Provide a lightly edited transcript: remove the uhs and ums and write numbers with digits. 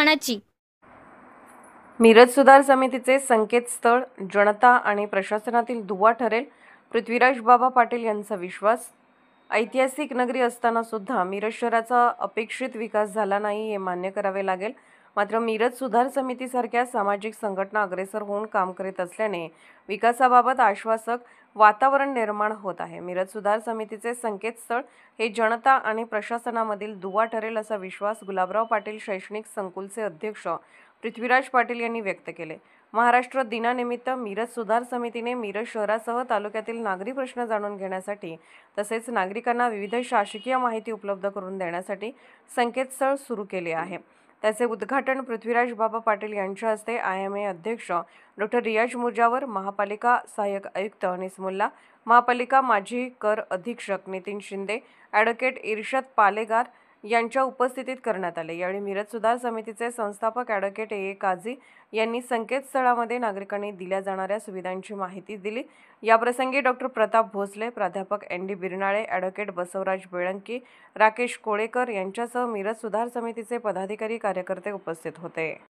मनाची. मिरज सुधार समितीचे संकेतस्थळ जनता आणि प्रशासनातील दुवा ठरेल, पृथ्वीराज बाबा पाटील यांचा विश्वास. ऐतिहासिक नगरी असताना सुद्धा मिरज शहराचा अपेक्षित विकास झाला नाही हे मान्य करावे लागेल. मात्र मिरज सुधार समितीसारख्या सामाजिक संघटना अग्रेसर होऊन काम करीत असल्याने विकासाबाबत आश्वासक वातावरण निर्माण होत आहे. मिरज सुधार समितीचे संकेतस्थळ हे जनता आणि प्रशासनामधील दुवा ठरेल असा विश्वास गुलाबराव पाटील शैक्षणिक संकुलचे अध्यक्ष पृथ्वीराज पाटील यांनी व्यक्त केले. महाराष्ट्र दिनानिमित्त मिरज सुधार समितीने मिरज शहरासह तालुक्यातील नागरी प्रश्न जाणून घेण्यासाठी तसेच नागरिकांना विविध शासकीय माहिती उपलब्ध करून देण्यासाठी संकेतस्थळ सुरू केले आहे. त्याचे उद्घाटन पृथ्वीराज बाबा पाटील यांच्या हस्ते IMA अध्यक्ष डॉ. रियाज मुजावर, महापालिका सहाय्यक आयुक्त अनिस मुल्ला, महापालिका माजी कर अधीक्षक नितीन शिंदे, ॲडव्होकेट इर्शाद पालेगार यांच्या उपस्थितीत करण्यात आले. यावेळी मिरज सुधार समितीचे संस्थापक ॲडव्होकेट AA काझी यांनी संकेतस्थळामध्ये नागरिकांनी दिल्या जाणाऱ्या सुविधांची माहिती दिली. याप्रसंगी डॉ. प्रताप भोसले, प्राध्यापक ND बिरनाळे, ॲडव्होकेट बसवराज बेळंकी, राकेश कोळेकर यांच्यासह मिरज सुधार समितीचे पदाधिकारी कार्यकर्ते उपस्थित होते.